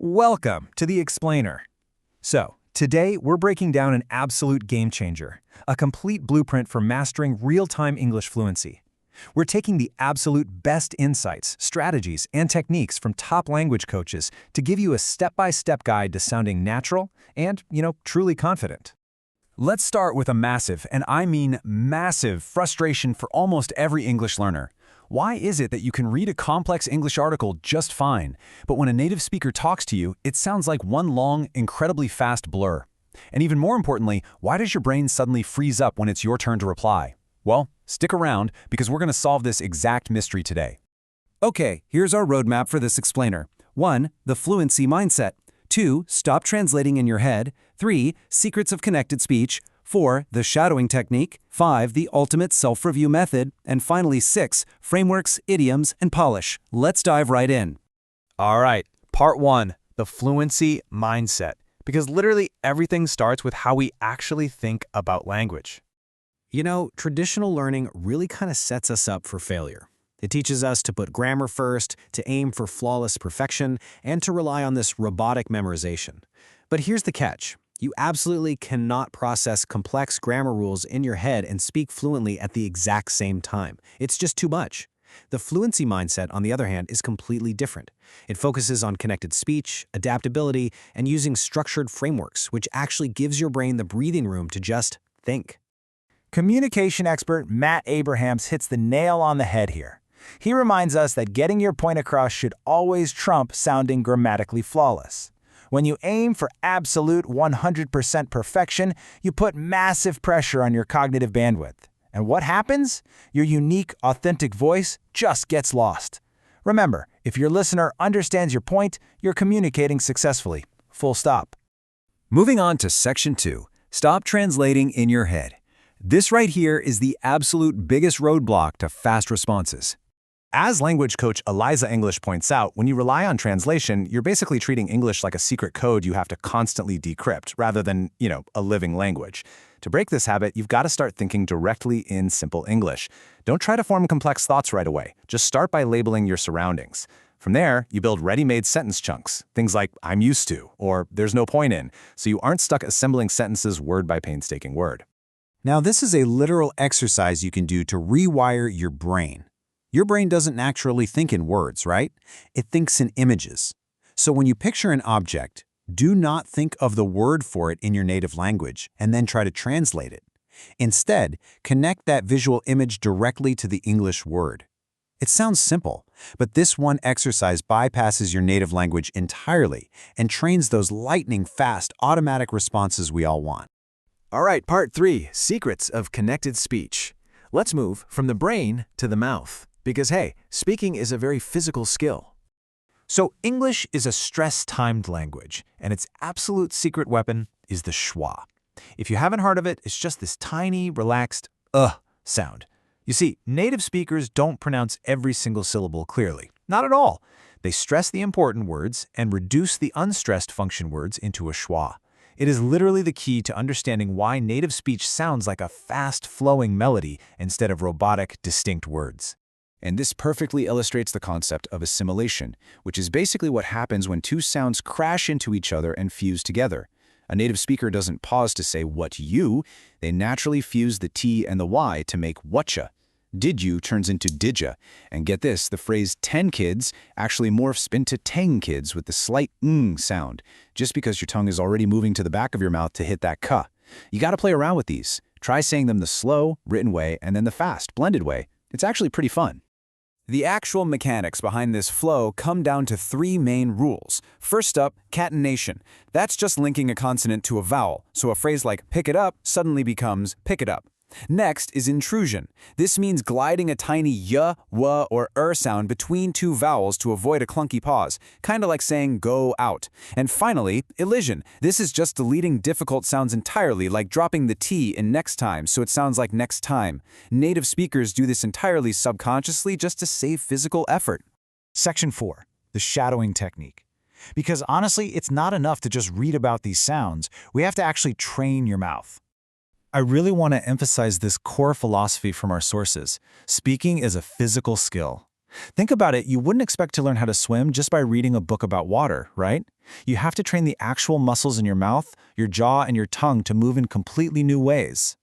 Welcome to The Explainer. So, today we're breaking down an absolute game changer, a complete blueprint for mastering real-time English fluency. We're taking the absolute best insights, strategies, and techniques from top language coaches to give you a step-by-step guide to sounding natural and, truly confident. Let's start with a massive, and I mean massive, frustration for almost every English learner. Why is it that you can read a complex English article just fine, but when a native speaker talks to you, it sounds like one long, incredibly fast blur? And even more importantly, why does your brain suddenly freeze up when it's your turn to reply? Well, stick around because we're going to solve this exact mystery today. Okay, here's our roadmap for this explainer. 1. The fluency mindset. 2. Stop translating in your head. 3. Secrets of connected speech. 4. The shadowing technique. 5. The ultimate self-review method. And finally 6. Frameworks, idioms, and polish. Let's dive right in. All right, part 1, the fluency mindset. Because literally everything starts with how we actually think about language. Traditional learning really kind of sets us up for failure. It teaches us to put grammar first, to aim for flawless perfection, and to rely on this robotic memorization. But here's the catch. You absolutely cannot process complex grammar rules in your head and speak fluently at the exact same time. It's just too much. The fluency mindset, on the other hand, is completely different. It focuses on connected speech, adaptability, and using structured frameworks, which actually gives your brain the breathing room to just think. Communication expert Matt Abrahams hits the nail on the head here. He reminds us that getting your point across should always trump sounding grammatically flawless. When you aim for absolute 100% perfection, you put massive pressure on your cognitive bandwidth. And what happens? Your unique, authentic voice just gets lost. Remember, if your listener understands your point, you're communicating successfully. Full stop. Moving on to Section 2, Stop Translating in Your Head. This right here is the absolute biggest roadblock to fast responses. As language coach Eliza English points out, when you rely on translation, you're basically treating English like a secret code you have to constantly decrypt, rather than, a living language. To break this habit, you've got to start thinking directly in simple English. Don't try to form complex thoughts right away. Just start by labeling your surroundings. From there, you build ready-made sentence chunks, things like "I'm used to" or "there's no point in," so you aren't stuck assembling sentences word by painstaking word. Now, this is a literal exercise you can do to rewire your brain. Your brain doesn't naturally think in words, right? It thinks in images. So when you picture an object, do not think of the word for it in your native language and then try to translate it. Instead, connect that visual image directly to the English word. It sounds simple, but this one exercise bypasses your native language entirely and trains those lightning-fast automatic responses we all want. All right, part 3, secrets of connected speech. Let's move from the brain to the mouth. Because hey, speaking is a very physical skill. So English is a stress-timed language, and its absolute secret weapon is the schwa. If you haven't heard of it, it's just this tiny, relaxed sound. You see, native speakers don't pronounce every single syllable clearly. Not at all. They stress the important words and reduce the unstressed function words into a schwa. It is literally the key to understanding why native speech sounds like a fast-flowing melody instead of robotic, distinct words. And this perfectly illustrates the concept of assimilation, which is basically what happens when two sounds crash into each other and fuse together. A native speaker doesn't pause to say "what you," they naturally fuse the T and the Y to make "whatcha." "Did you" turns into "didja," and get this, the phrase 10 kids actually morphs into 10 kids with the slight "ng" sound, just because your tongue is already moving to the back of your mouth to hit that "ka." You gotta play around with these. Try saying them the slow, written way, and then the fast, blended way. It's actually pretty fun. The actual mechanics behind this flow come down to 3 main rules. First up, catenation. That's just linking a consonant to a vowel, so a phrase like "pick it up" suddenly becomes "pick it up." Next is intrusion. This means gliding a tiny y, w, or sound between 2 vowels to avoid a clunky pause, kind of like saying "go out." And finally, elision. This is just deleting difficult sounds entirely, like dropping the T in next time so it sounds like next time. Native speakers do this entirely subconsciously just to save physical effort. Section 4, the shadowing technique. Because honestly, it's not enough to just read about these sounds. We have to actually train your mouth. I really want to emphasize this core philosophy from our sources. Speaking is a physical skill. Think about it, you wouldn't expect to learn how to swim just by reading a book about water, right? You have to train the actual muscles in your mouth, your jaw, and your tongue to move in completely new ways.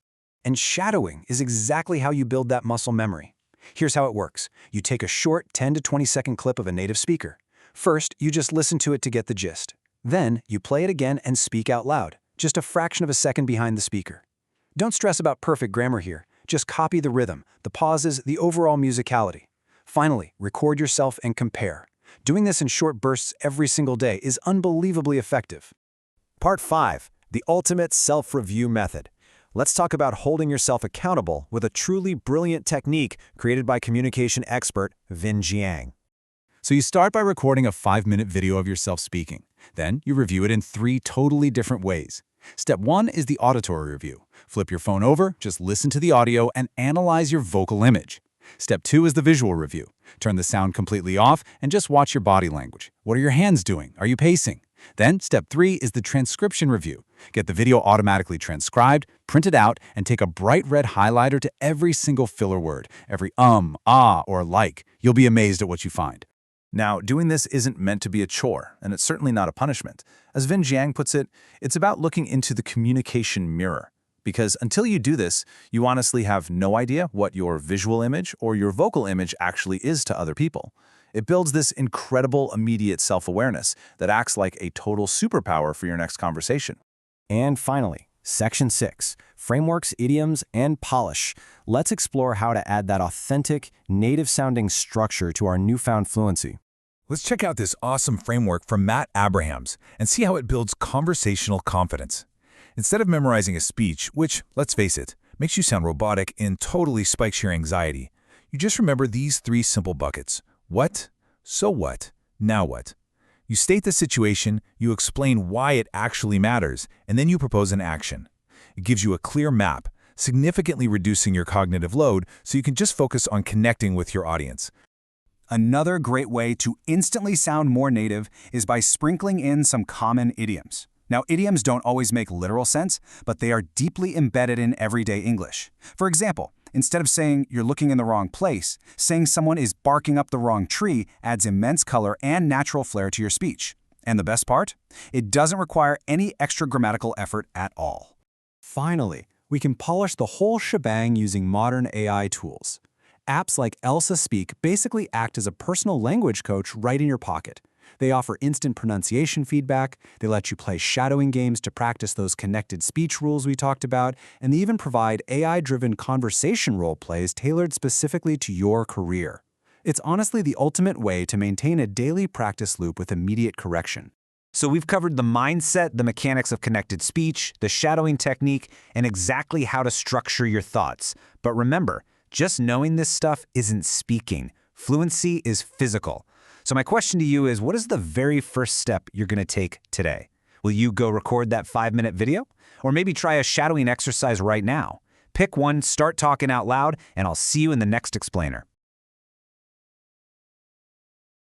And shadowing is exactly how you build that muscle memory. Here's how it works. You take a short 10 to 20 second clip of a native speaker. First, you just listen to it to get the gist. Then, you play it again and speak out loud, just a fraction of a second behind the speaker. Don't stress about perfect grammar here. Just copy the rhythm, the pauses, the overall musicality. Finally, record yourself and compare. Doing this in short bursts every single day is unbelievably effective. Part 5. The ultimate self-review method. Let's talk about holding yourself accountable with a truly brilliant technique created by communication expert Vin Jiang. So you start by recording a 5-minute video of yourself speaking. Then you review it in 3 totally different ways. Step 1 is the auditory review. Flip your phone over, just listen to the audio, and analyze your vocal image. Step 2 is the visual review. Turn the sound completely off and just watch your body language. What are your hands doing? Are you pacing? Then, step 3 is the transcription review. Get the video automatically transcribed, print it out, and take a bright red highlighter to every single filler word, every ah, or like. You'll be amazed at what you find. Now, doing this isn't meant to be a chore, and it's certainly not a punishment. As Vin Jiang puts it, it's about looking into the communication mirror. Because until you do this, you honestly have no idea what your visual image or your vocal image actually is to other people. It builds this incredible immediate self-awareness that acts like a total superpower for your next conversation. And finally, Section 6, Frameworks, Idioms, and Polish. Let's explore how to add that authentic, native-sounding structure to our newfound fluency. Let's check out this awesome framework from Matt Abrahams and see how it builds conversational confidence. Instead of memorizing a speech, which, let's face it, makes you sound robotic and totally spikes your anxiety, you just remember these 3 simple buckets. What? So what? Now what? You state the situation, you explain why it actually matters, and then you propose an action. It gives you a clear map, significantly reducing your cognitive load so you can just focus on connecting with your audience. Another great way to instantly sound more native is by sprinkling in some common idioms. Now, idioms don't always make literal sense, but they are deeply embedded in everyday English. For example, instead of saying you're looking in the wrong place, saying someone is barking up the wrong tree adds immense color and natural flair to your speech. And the best part? It doesn't require any extra grammatical effort at all. Finally, we can polish the whole shebang using modern AI tools. Apps like Elsa Speak basically act as a personal language coach right in your pocket. They offer instant pronunciation feedback, they let you play shadowing games to practice those connected speech rules we talked about, and they even provide AI-driven conversation role plays tailored specifically to your career. It's honestly the ultimate way to maintain a daily practice loop with immediate correction. So we've covered the mindset, the mechanics of connected speech, the shadowing technique, and exactly how to structure your thoughts. But remember, just knowing this stuff isn't speaking. Fluency is physical. So my question to you is, what is the very first step you're going to take today? Will you go record that 5-minute video? Or maybe try a shadowing exercise right now? Pick one, start talking out loud, and I'll see you in the next explainer.